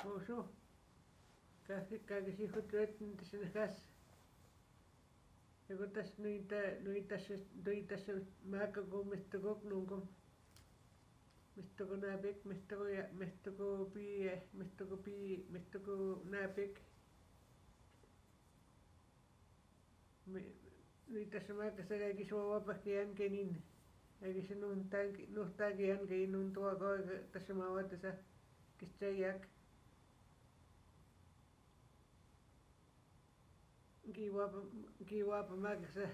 Oso. Kasi hutret ntisinakas. Ego tas nuitas Makago Mitigoog nungkom. Mitigo napik, Mitigo napik. Nuitas makasagay kiswawapakian kenin. Agisi nuhtagian kenin nuntuako tasamawatasa kischayak. Giwapa makasa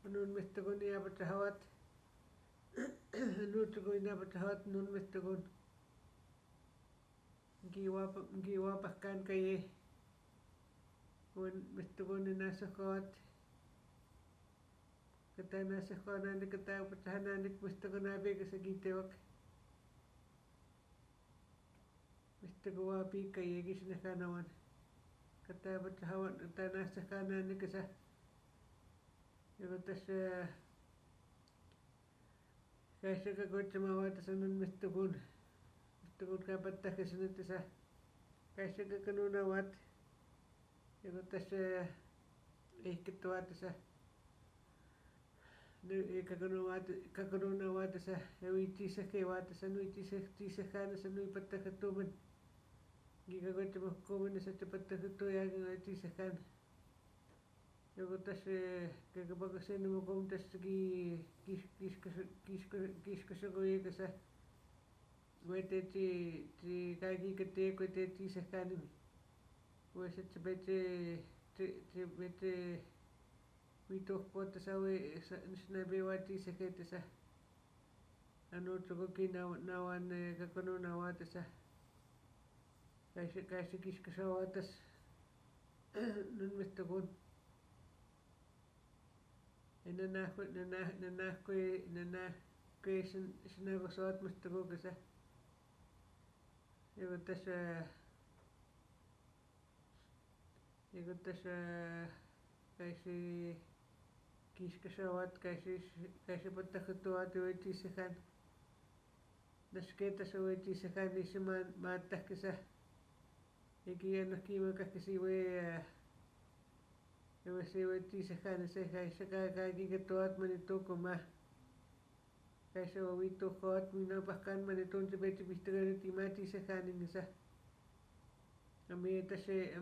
nun Mitigo niapatahawat. Nutigo niapatahawat nun Mitigo. Giwapakan kaye. Kun Mitigo ninasakawat. Kata nasakawan kata patahanan Mitigo napik sa gitewak. Mitigo wapi kaye gisinakanawan. Kata patahawan kata nasakanan kasa. Ego tas kaisa kagochamawat sa nun Mitigo. Mitigo kapatakasanatasa. Kaisa kakanunawat. Ego tas ikitawatasa. Kakanunawatasa. Ewitisakewatasa nuitisakana sa nuipatakatuman. Gikagochamakuman sa patakatuyan itisakan. Ego tas kakapagasin mo kung tas kiskasagoy kasa. Wete ti kagikate kwete tisakanin. Wese bete witokpo tasawe snabewati saketasa. Ano tuko kinawan kakanunawatasa. Kaisa kiskasawatas nun Mitigo. Nanakwe sinagosawat Mitigo kasa. Ego tas kaisi kiskasawat kaisi patakatuat itisakan. Nasketa sa itisakan isi matak kasa. Iki nakimakaskasiwe siwe tisakan sa kaisa kagigatuat manituko ma. Kaisa wawitukoat minapakan manitun tibeti bistagan timati sakanin sa. Ametase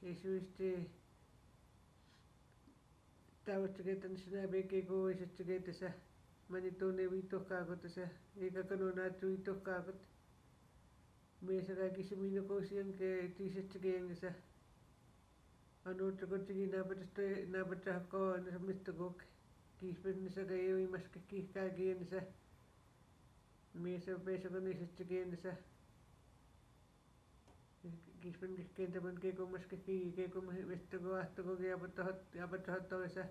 eso tawat chiketan sinabi kego isa chiketa sa. Manitun witokakot sa. Ikakanunat witokakot. Mesa kakisimino ko siyang ke tisat chikeng sa. Ano chikot chigi napatako sa Mitigo. Kispin sa kayo mas kakikagin sa. Mesa pesa ko nisa chikeng sa. Kispin kikenta man keko mas keko Mitigo ahtago yapatahat sa.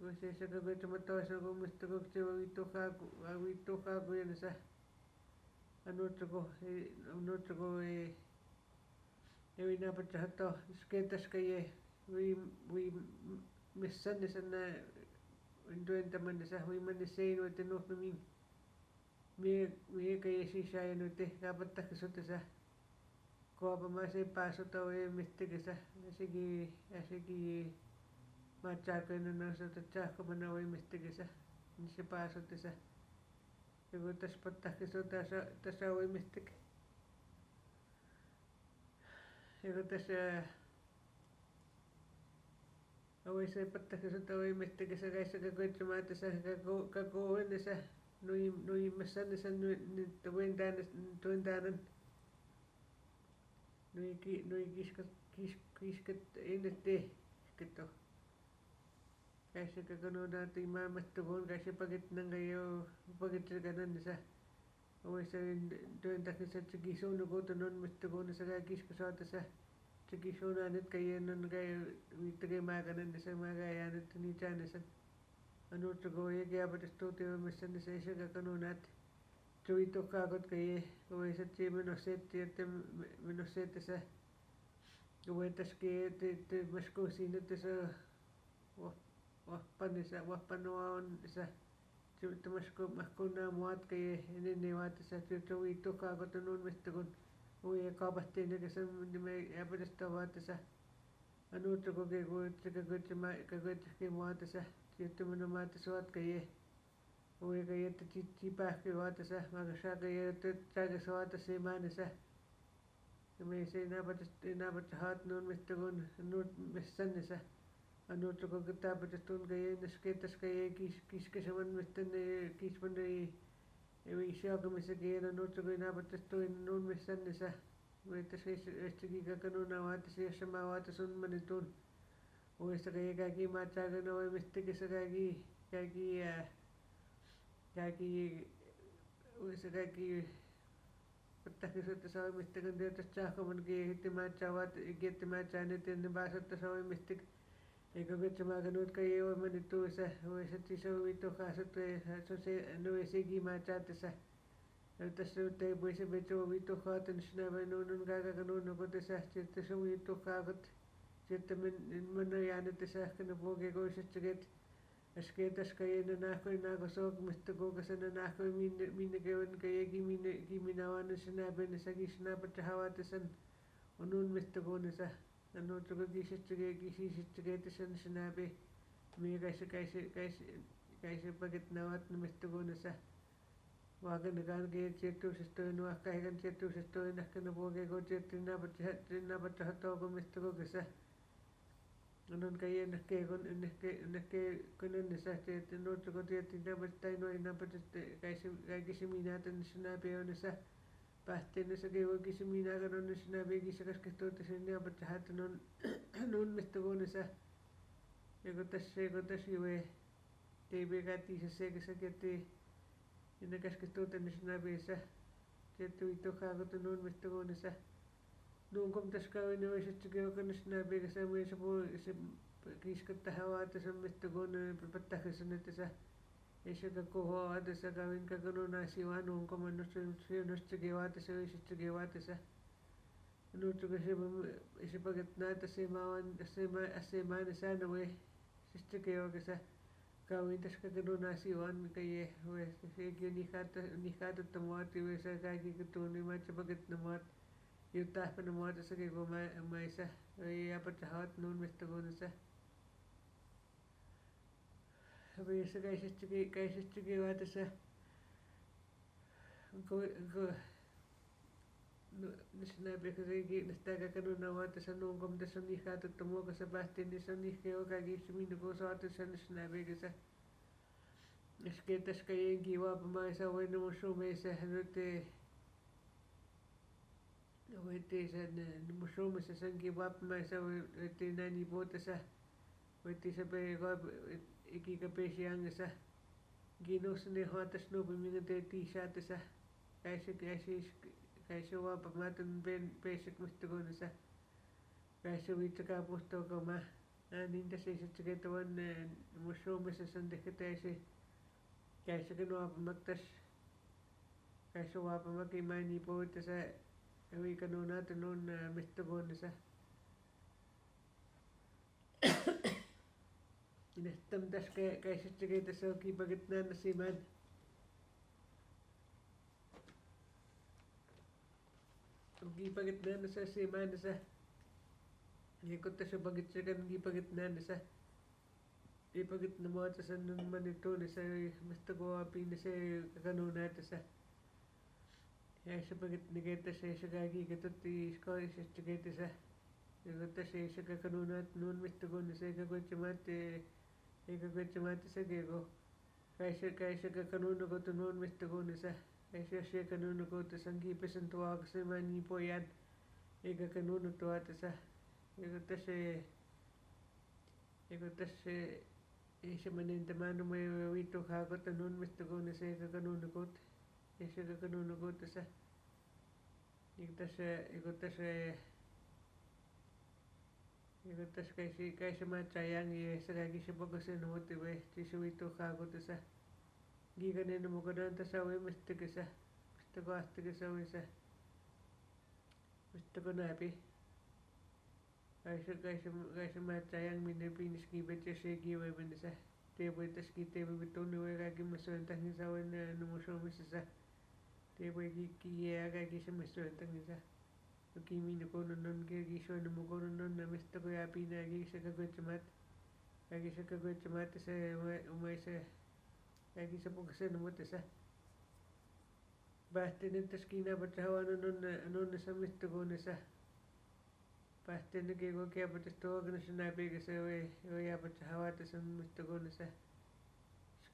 Wese sa kagochamato sa ko Mitigo chiwa witokago yan sa. Ano chiko ewi napatahato sketas kaye we missan na induenta man sa we man say no tinok namin me kaye sisaya no te kapatakasot sa ko pa masay paso to Mitigo sa asigi machaka na sa tachaka manaw Mitigo sa ni si paso te sa. Ego tas patakasot tasa Mitigo. Ego tas away sa patakasot Mitigo sa kaisa kagochamata sa kagoon sa nui masan sa tuwendanan nui kiskat inete kito. Kaisa kakanunat Mitigo kaisa pagit nang kayo pagit sa kanan sa. Away sa tuwendakan sa chigiso nugoto nun Mitigo na sa kakiskasota sa. Chigiso nanit kayo nun kayo witagay makanan sa magayanat ni Janisan. Ano tugo kaya patastuti masan sa isa kakanunat. Chuito kakot kaye away sa chi minoset sa. Away tas kaye te maskosinat sa wapanoon sa mahkuna muat kay niniwata sa tuwito ka ko tunun mistugun uye kabatine kesam me yapasta wata sa anu to ko ke go ke muata sa tutumuna mata swat kay uye kay ti pa ke wata sa magasha kay traga swata se manasa me se na bat hat nun mistugun nu misanisa anu to ko ta batun kay nasketas kay kis kesaman mistane kis pande ewi siya ko misage anu to ko na batasto nun misanisa weta se giga kanuna wata se sama wata sun manitun uye sa kay kagi machaga na way mistake sa kagi uye sa kagi pattakisutta sa way mistake ande tachaka man ge hitima chawat getima chane tin basat sa way mistake ego gachama ganut kay way manitu sa uye sa tisa wito kasat so se no se gi machate sa tasyo tay boy sa becho wito katan sinabi nunun gaga kanun ko tisa chirta sa wito kagat chirta man yana tisa kanaboge ko sa chiget asketas kay nanako nakosok mistugo kasi nanako minagawan kay giminawan na sinabi na sa gisinapat sa hawatisan unun mistugo na sa ano to gisi chiget sa sinabi may kaysa pagit nawat na mistugo na sa wagan nagan kay chirto sistoy no kay kan chirto sistoy na kanaboge ko chirto na bat hato ko mistugo kasi anun kay nakke kunan sa chirto no to ko chirto na bat tayo no ina bat kay gisiminatan sinabi na sa paste na sa gawa gisimina karon na sinabi gisakas kasto tasnya bat hat nun mistugo na sa ego tas iwe tebe kati sa kete inakas kasto tan sinabi sa chirto ito ka ko tunun mistugo na sa nung kom tas kawin na sa chigaw ka na sinabi kasi mo sa po kis kata hawa tas mistugo na papatak sa nito sa isa ka kuho at sa kawin ka kuno na siwa nung kom ano sa chigaw at sa ano to kasi isa pagat na tas mawan asema na sa na we sa chigaw kasi kawin tas ka kuno na siwan kay we kasi nikata tamuat we sa kagi katuni macha pagat na mat yuta pa na mat sa kay ko may sa ay apat sa hawat nun mistugo na sa sabi sa kaysa chigi wata sa ko sinabi ko sa nastaga ka nun na wata sa nung kom tas ni kato tamo ka sa bastin ni sa ni kayo kagi sumino ko sa wata sa sinabi ko sa nasketas kayo giwa pa mga sa way na mo sume sa hanote wete sa mo sume sa sang giwa pa mga sa wete nani bota sa wete sa pa ikikape siyang sa ginos ni hotas no bimingate t-shirt sa kaysa wa pamatan basic mistugo na sa kaysa wita ka pusto ko ma ninda sa isa tsigatawan musume sa sandikita kaysa ganoa pamaktas kaysa wa pamakimani po ito sa awi kanuna tunun mistugo na sa inastamdas kaysa chigita sa kipagit na nasiman kipagit na nasa siman nasa ikot sa bagit sa kan kipagit na nasa ipagit na mo sa nun manito nasa basta ko api nasa kanuna nasa kaysa pagit na kita sa kagi katot isko isa chigita sa ikot sa kanuna nun mistugo nasa ikagwat chamate sa gego kaysa ka kanuna ko tunun mistugo nasa kaysa siya kanuna ko ta sanggi pesan tuwa kasi mani po yan ika kanuna tuwa ta sa ika ta sa isa maninta mano may wito kako tanun mistugo nasa ika kanuna ko isa ka kanuna ko ta sa ika ta sa igutas kaysa machayang sa kagi siya pagkasin mo tiwe siya wito kako ta sa giganin mo ko doon ta sa we mistiga sa gusto ko astiga sa we sa gusto ko napi kaysa machayang minapinis gibet siya giwe minisa te voy te voy to no era que me sueltan esa buena no me son esa te voy que haga que se me sueltan esa aquí mi no con no que yo no me con no me estoy con la pina que se que chamat aquí se que chamat se se aquí se porque se no me esa basta en esta esquina para trabajar no se me estoy con esa basta en que aparte todo que no se nape que se voy a para trabajar se me estoy con esa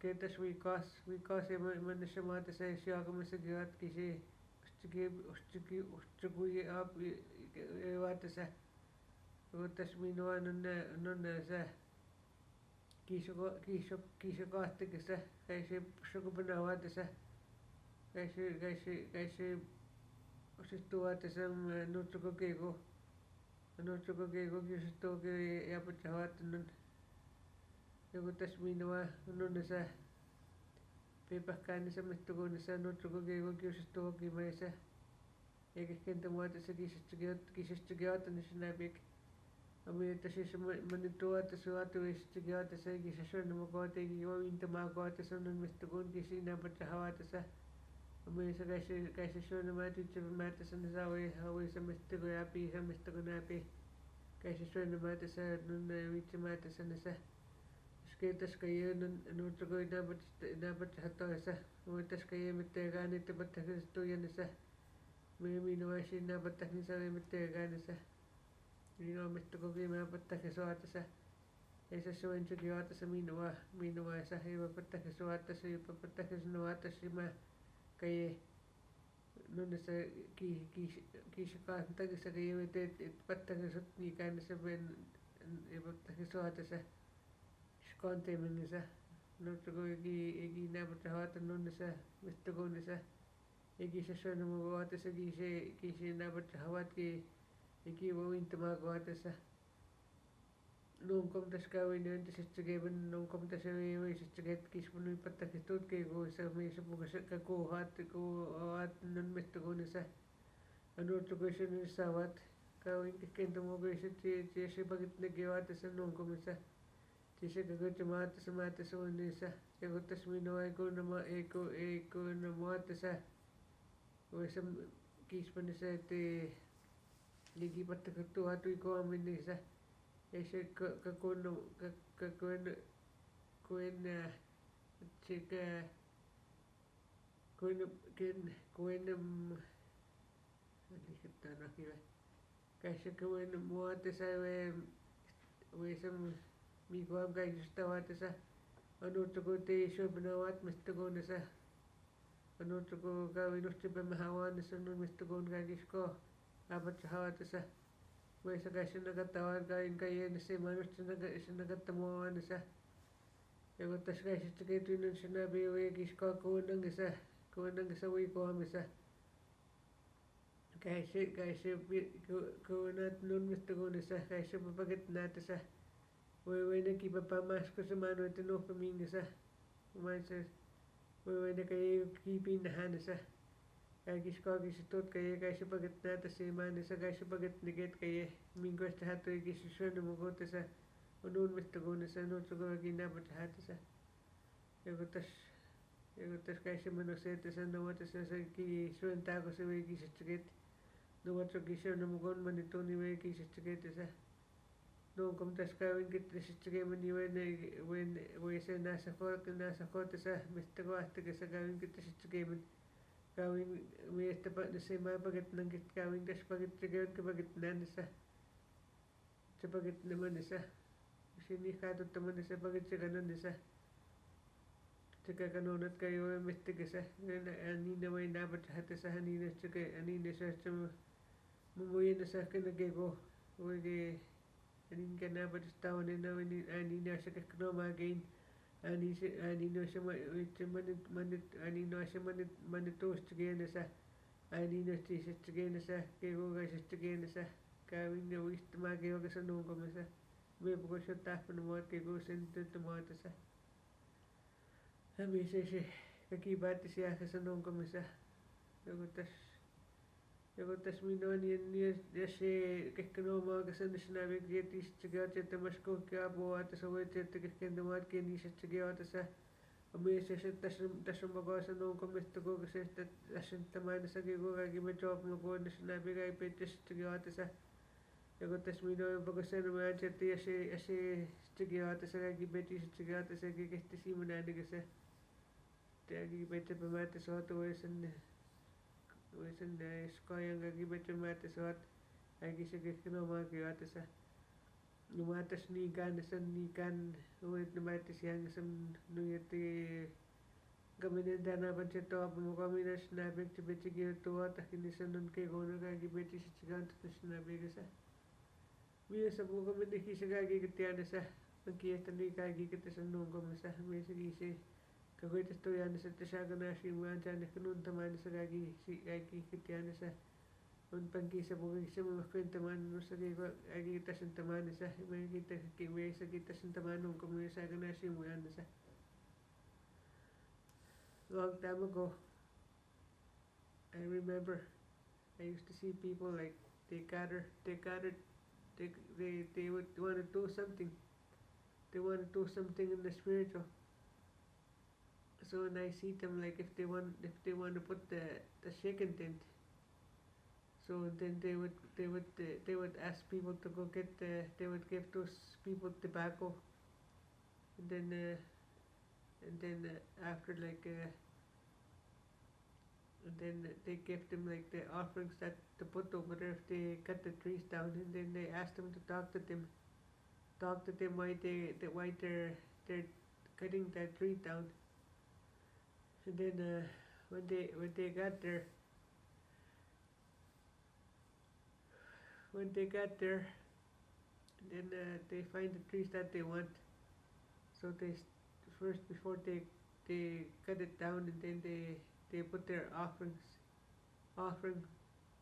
Skeetas viikos ja mennessä maata se siakamassa kivat kisi ustukui api vaatassa uuttas minua nonna sa kiso kahtekessa käisi sukupana vaatassa käisi osittu vaatassa nutsuko kisattu ja putsa vaattanut joku tässä minua nonnessa pipahkaanissa mittukunnissa nutsukokin kiusattuakin meissä eikä kentä muotoissa kisastukin ottanissa näpik amita siis mani tuota suotuisikin otassa eikä se mukaan teki ovintamaa kootassa on mittukunkin siinä patsa havatassa amisa käsi syönemä tyttömätässä ne saui se mittukun ja piisa mittukun näpi käsi syönemä tässä nunne vitsemätässä ne se Skeetas kai no tsukoi napat hatoissa muitas kai mitään niitä pattakin tuijannissa me minua siinä pattakin sai mitään minua mittu kokemaan pattakin suotassa ei se suinsukin ootassa minua ei saa hyvä pattakin suotassa jopa pattakin suotassa mä kai nunnessa kiisakaan takissa kai me teet pattakin sut niin käynnissä ven pattakin suotassa Konteemingissa nutsuko eki näpä haatan nonnissa mittukunnissa eki se syönyt mun vuotessa kisi näpä havatki eki vointamaa vuotessa nunkom tässä kävin niin sitten kevin nunkom tässä ei sitten ketkis mun ypättäkin tutki kun se missä pukas kuuhat non mittukunnissa nutsuko sen saavat kävin kentämukin sitten se pakit näki vuotessa nunkomissa Siis kun maattassa on niissä, ja kun tässä minua ei kun maattassa, voisi kiispanissä, että likipatta kun tuhatui koommin niissä, ei se kun maattassa voisi Miku am kaikista vaatessa anuttuko teisö benavat mistä kunnassa anuttuko kävinusti pämmä havaannessa on mistä kun kaikisko apat havaatessa voisi käsin kattavan kain se manusti sen kattamuovannessa ja kun tässä käsissä kettynyt sen läpi kiskoa kuunnangissa viikoamissa käisi kuunnat nun mistä kunnassa käisi paket näytössä voi näki papa masko se manu että nuhpa mingessä maitse voi näki kiipin hänessä kaikissa totka ei käisi paket näytä se maanessa käisi paket niket kai minkästä hatoi kisi syönyt mukaan tässä on unmista kunnassa nutsukoakin näpät hätässä joku tässä käisi manu se että sanoo että se syöntää kun se voi kisitsäket nuotsokin syönyt mukaan mani tunni voi kisitsäket No, kom tässä kävinkin sitten tekemään voi se näissä kootissa, mistä kohtakin kävinkin sitten tekemään. Kävin miestä se mä paketnankin kävin tässä pakettiköytkä paketnännessä. Se paketnämänessä. Siinä kaatuttamannessa paketsekanannessa. Sekä kanonat käy jo mistäkässä. Niin voi naapat hätässähän niin se mun voi ennä sähkönä keko oikein niin kenää padista on niin näissä knomakin niin noissa manit tuosta kienessä niin noissa sitten kienessä kekokaisesta kienessä kävin jo istumaan keokassa nunkomassa me puhuis jo tahpanut muut kekossa sen tyttömuotossa missä se kaikki päätti sieltä nunkomassa joku tässä Joku tässä minua niin se kehkänoomaa kasannusena vekrietistä käytettä maskuukki apua, että se voi tietää kehkäntämaatkin niissä tässä mies se tässä on makaa sanoa komista kuinka se että tässä tämä ainakin kuinkakin me joopmu kuunnassa näin pikai pitkästä käytettä joku tässä minua jopa kun sen mä ajattelin ja se käytettä kaikki pitkästä käytettä kehti simuna ainakin se tämäkin pitkäpä mä että saatu voisin skojan kaikki pitkämäätä saat kaikki se kehkänoomaankin tässä no mä tässä niinkään luulet mä että siellä nujeti kaminen tänä päivänä tuopa mukaan minä snapiksi pitkin tuotakin niin sanon kekoon kaikki pitkin sitten kantaa snapiksi mies mukaan minnekin se kaikki tiedänsä on kiettänyt kaikki että sanon komissa mieskin se kaikki tojansa että saako näsi mä tänne nuntamaan se kaikki tiedänsä on pankissa puhuissa mun köntämään noissa kaikki tässä tämän se mekin tehkin meissäkin tässä tämän onko myös aika näsi mun annassa long time ago I remember I used to see people like they would want to do something in the spiritual so when I see them like if they want to put the shaken tent so then they would ask people to go get they would give those people tobacco and then after like and then they give them like the offerings that to put over there if they cut the trees down and then they ask them to talk to them why they're cutting that tree down and then when they got there then they find the trees that they want so they first before they cut it down and then they put their offering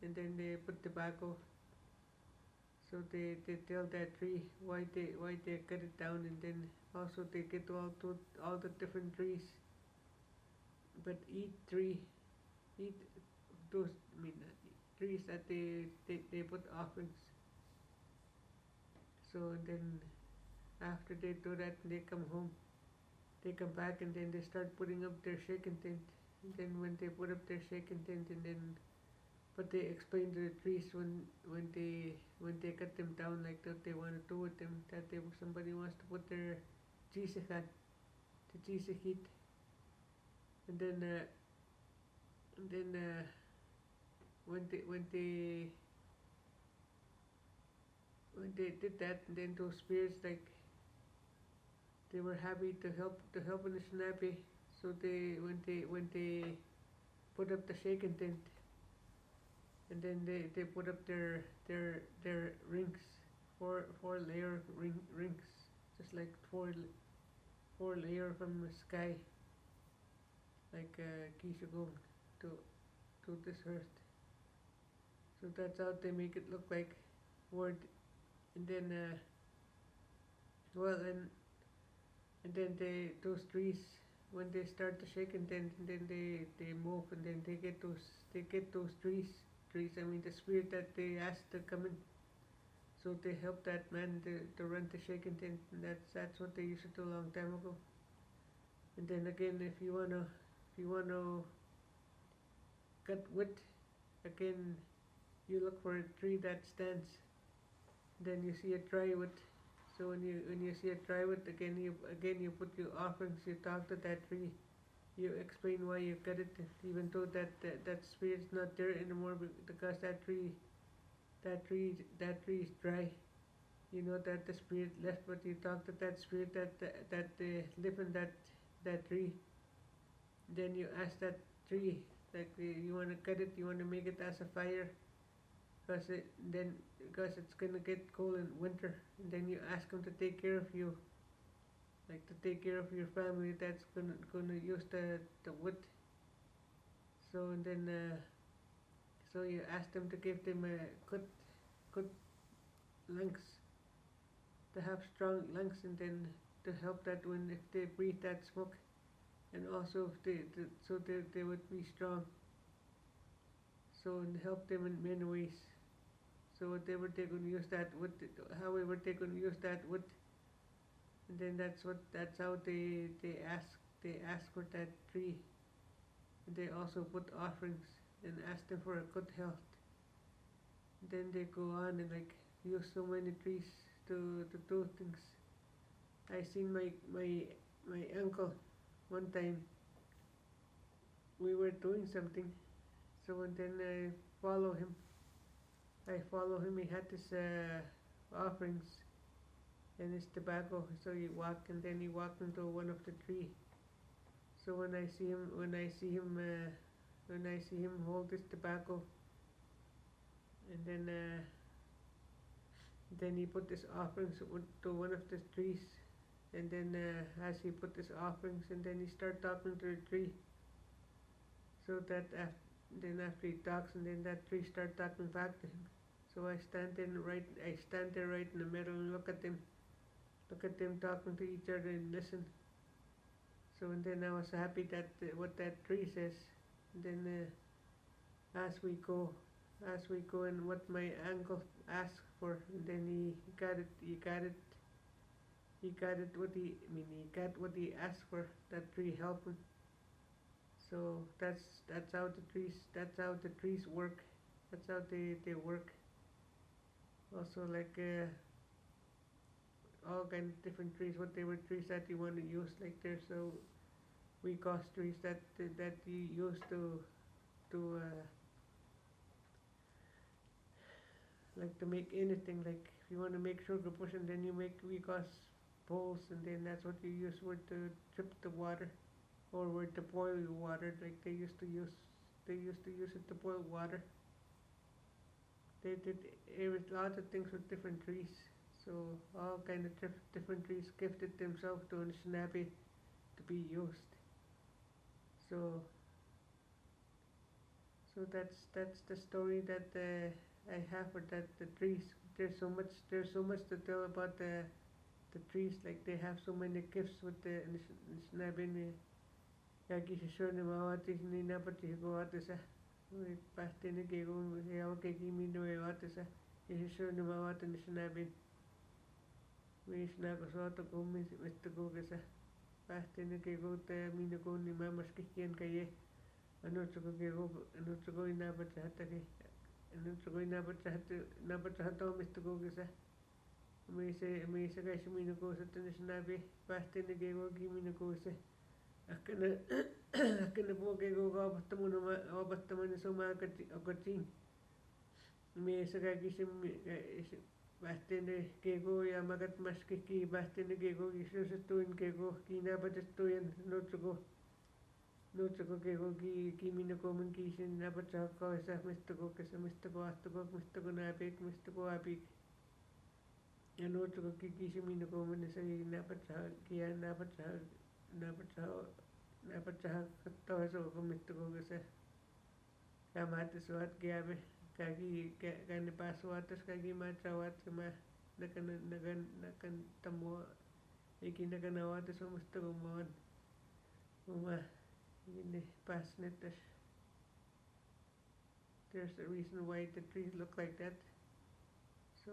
and then they put tobacco so they tell that tree why they cut it down and then also they get all the different trees but eat those trees that they put offerings so and then after they do that they come home they come back and then they start putting up their shaken tent and then when they put up their shaken tent and then but they explain to the trees when they cut them down like that they want to do with them that somebody wants to put their Jesus hat the Jesus heat and then when they did that and then those spirits like they were happy to help in the snappy so they when they put up the shaken tent and then they put up their rings four layer rings just like four layer from the sky like Mitigoog to this earth so that's how they make it look like word and then and then those trees when they start to shake and then they move and then they get those trees I mean the spirit that they asked to come in so they help that man to run the shaken tent and that's what they used to do a long time ago and then again if you wanna cut wood again you look for a tree that stands then you see a dry wood so when you see a dry wood again you put your offerings you talk to that tree you explain why you cut it even though that spirit's not there anymore because that tree is dry you know that the spirit left but you talk to that spirit that live in that tree then you ask that tree like you want to cut it you want to make it as a fire because it's gonna get cold in winter and then you ask them to take care of you like to take care of your family that's gonna use the wood so and then so you ask them to give them good lungs to have strong lungs and then to help that when if they breathe that smoke and also if they would be strong So and help them in many ways. So whatever they're going to use that wood, however they're going to use that wood, and then that's how they ask for that tree. And they also put offerings and ask them for a good health. Then they go on and like use so many trees to do things. I seen my uncle one time. We were doing something, so and then follow him. I follow him. He had his offerings and his tobacco. So he walked and then he walked into one of the tree. So when I see him hold his tobacco, and then he put his offerings to one of the trees, and then as he put his offerings, and then he start talking to the tree. So that then after he talks, and then that tree start talking back to him. So I stand there right in the middle and look at them talking to each other and listen. So and then I was happy that what that tree says. And then as we go and what my uncle asked for, and then he got what he asked for. That tree helped him. So that's how the trees work. That's how they work. Also like all kind of different trees, whatever trees that you want to use. Like there's so we cost trees that you use to like to make anything. Like if you want to make sugar push, and then you make weak poles, and then that's what you use with to drip the water or with to boil the water. Like they used to use it to boil water. They did lots of things with different trees. So all kind of different trees gifted themselves to Anishinaabe to be used. So that's the story that I have for that the trees. There's so much to tell about the trees. Like they have so many gifts with the Anishinaabe. Yagi shishone mawati ni napati go atisa. We pasti ni kego yao kegi mi no atisa. Shishone mawati Anishinaabe. We snago soto go Mitigoog isa. Pasti ni kego te mi no go ni mamas kikian kaye. Anotsugo inabachahata Anotsugo inabachahata Mitigoog isa. Me se gashi mi no go sa Anishinaabe. Pasti ni kego gi mi no go isa. Akana po kego ga batamani so makachin. Me se gashi bastante kego ya magat maskiki bastante kego isus tuin kego kina batas tuin no kego ki mina komen kisin na batsa ko sa Mitigoog Mitigoog na apik ya no ki kisin mina komen sa na batsa kiya na batsa to so ko Mitigoog sa kamate suat kiabe kagi kani paswatas kagi matrawat sama nakan tamo iki nakanawatas so Mitigoog mon uma ini pasnetas. There's a reason why the trees look like that. So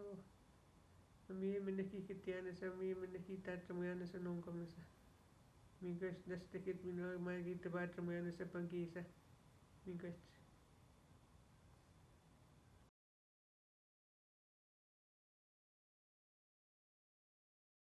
mi nakikitiyan sa mi nakita tamayan sa nung kamasa mingas nastikit mino magita ba tamayan sa pangkisa mingas